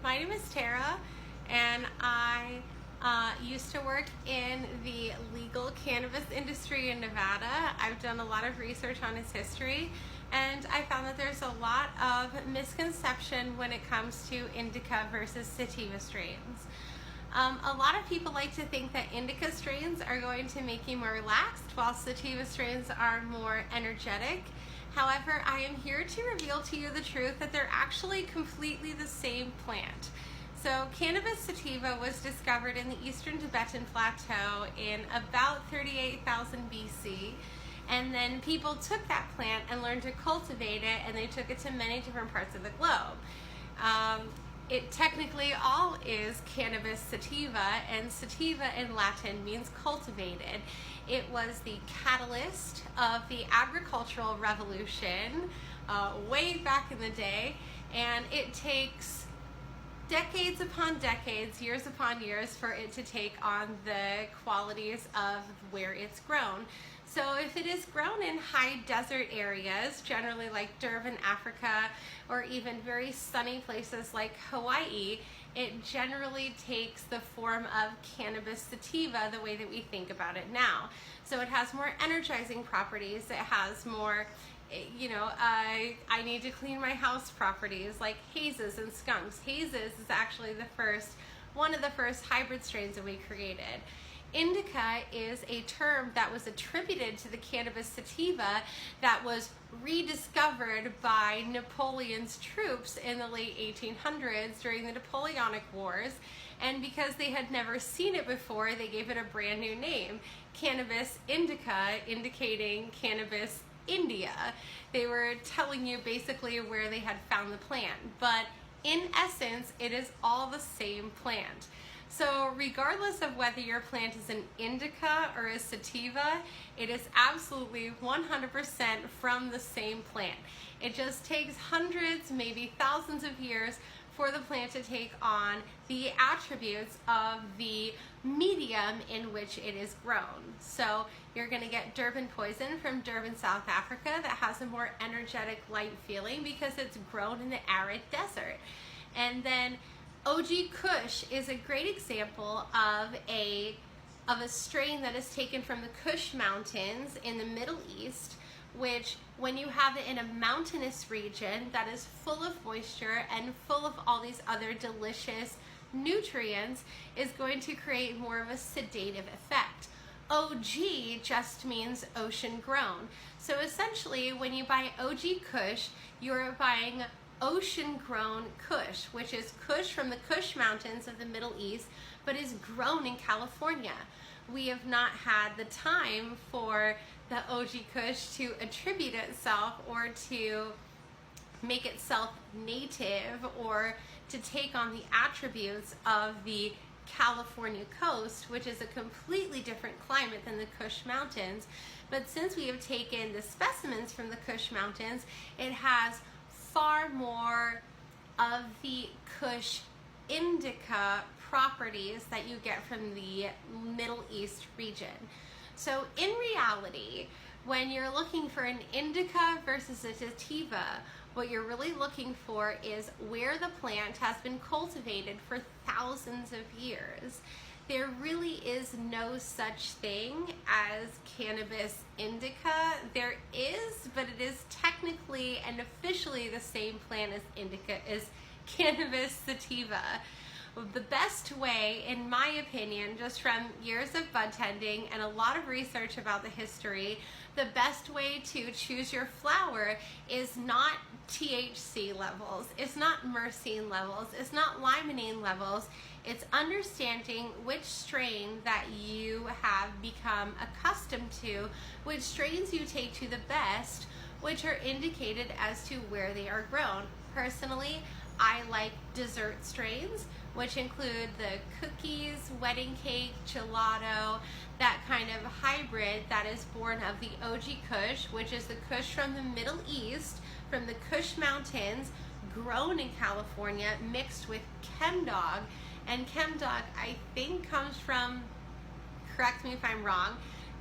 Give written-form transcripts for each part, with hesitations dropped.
My name is Tara, and I used to work in the legal cannabis industry in Nevada. I've done a lot of research on its history, and I found that there's a lot of misconception when it comes to indica versus sativa strains. A lot of people like to think that indica strains are going to make you more relaxed, while sativa strains are more energetic. However, I am here to reveal to you the truth that they're actually completely the same plant. So cannabis sativa was discovered in the eastern Tibetan plateau in about 38,000 BC. And then people took that plant and learned to cultivate it, and they took it to many different parts of the globe. It technically all is cannabis sativa, and sativa in Latin means cultivated. It was the catalyst of the agricultural revolution way back in the day, and it takes decades upon decades, years upon years, for it to take on the qualities of where it's grown. So if it is grown in high desert areas, generally like Durban, Africa, or even very sunny places like Hawaii, it generally takes the form of cannabis sativa the way that we think about it now. So it has more energizing properties, it has more, I need to clean my house properties like hazes and skunks. Hazes is actually one of the first hybrid strains that we created. Indica is a term that was attributed to the cannabis sativa that was rediscovered by Napoleon's troops in the late 1800s during the Napoleonic Wars, and because they had never seen it before, they gave it a brand new name, Cannabis indica, indicating Cannabis India. They were telling you basically where they had found the plant, but in essence, it is all the same plant. So regardless of whether your plant is an indica or a sativa, it is absolutely 100% from the same plant. It just takes hundreds, maybe thousands of years for the plant to take on the attributes of the medium in which it is grown. So you're going to get Durban poison from Durban, South Africa, that has a more energetic, light feeling because it's grown in the arid desert. And then OG Kush is a great example of a strain that is taken from the Kush Mountains in the Middle East, which when you have it in a mountainous region that is full of moisture and full of all these other delicious nutrients, is going to create more of a sedative effect. OG just means ocean grown. So essentially when you buy OG Kush, you're buying ocean-grown Kush, which is Kush from the Kush Mountains of the Middle East, but is grown in California. We have not had the time for the OG Kush to attribute itself or to make itself native or to take on the attributes of the California coast, which is a completely different climate than the Kush Mountains. But since we have taken the specimens from the Kush Mountains, it has far more of the Kush indica properties that you get from the Middle East region. So in reality, when you're looking for an indica versus a sativa, what you're really looking for is where the plant has been cultivated for thousands of years. There really is no such thing as cannabis indica. There is, but it is technically and officially the same plant as indica is cannabis sativa. The best way, in my opinion, just from years of bud tending and a lot of research about the history, the best way to choose your flower is not THC levels, it's not myrcene levels, it's not limonene levels. It's understanding which strain that you have become accustomed to, which strains you take to the best, which are indicated as to where they are grown. Personally, I like dessert strains, which include the cookies, wedding cake, gelato, that kind of hybrid that is born of the OG Kush, which is the Kush from the Middle East, from the Kush Mountains, grown in California, mixed with Chemdog. And Chemdog, I think, comes from, correct me if I'm wrong,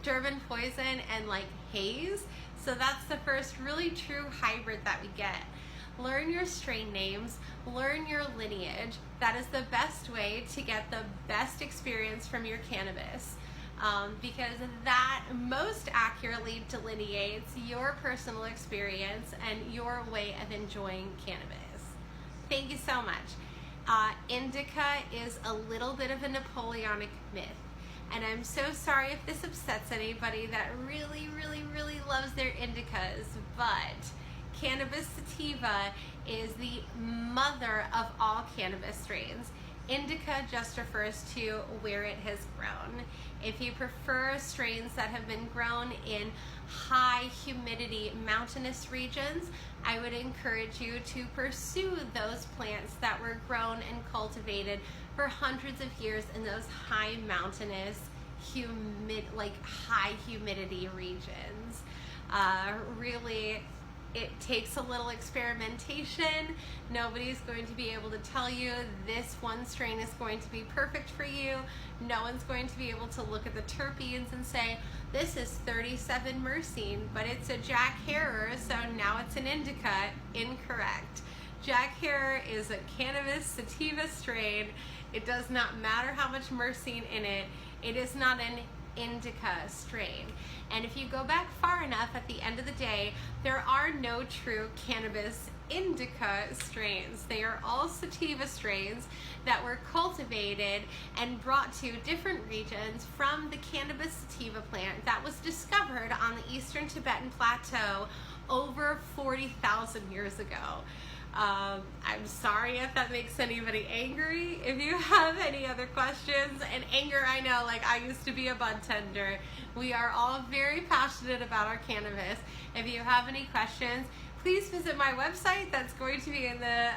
Durban poison and like haze. So that's the first really true hybrid that we get. learn your strain names, learn your lineage. That is the best way to get the best experience from your cannabis. Because that most accurately delineates your personal experience and your way of enjoying cannabis. Thank you so much. Indica is a little bit of a Napoleonic myth, and I'm so sorry if this upsets anybody that really, really, really loves their indicas, but cannabis sativa is the mother of all cannabis strains. Indica just refers to where it has grown. If you prefer strains that have been grown in high humidity mountainous regions, I would encourage you to pursue those plants that were grown and cultivated for hundreds of years in those high mountainous, high humidity regions. Really, it takes a little experimentation. Nobody's going to be able to tell you this one strain is going to be perfect for you. No one's going to be able to look at the terpenes and say, this is 37 myrcene, but it's a Jack Herer, so now it's an indica. Incorrect. Jack Herer is a cannabis sativa strain. It does not matter how much myrcene in it. It is not an indica strain. And if you go back far enough, at the end of the day, there are no true cannabis indica strains. They are all sativa strains that were cultivated and brought to different regions from the cannabis sativa plant that was discovered on the eastern Tibetan plateau over 40,000 years ago. I'm sorry if that makes anybody angry. If you have any other questions, and anger, I know, like I used to be a bud tender. We are all very passionate about our cannabis. If you have any questions, please visit my website. That's going to be in the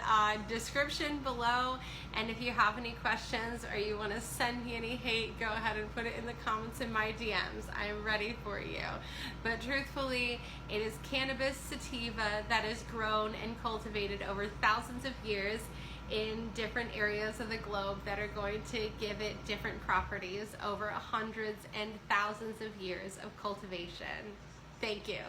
description below. And if you have any questions or you want to send me any hate, go ahead and put it in the comments in my DMs. I am ready for you. But truthfully, it is cannabis sativa that is grown and cultivated over thousands of years in different areas of the globe that are going to give it different properties over hundreds and thousands of years of cultivation. Thank you.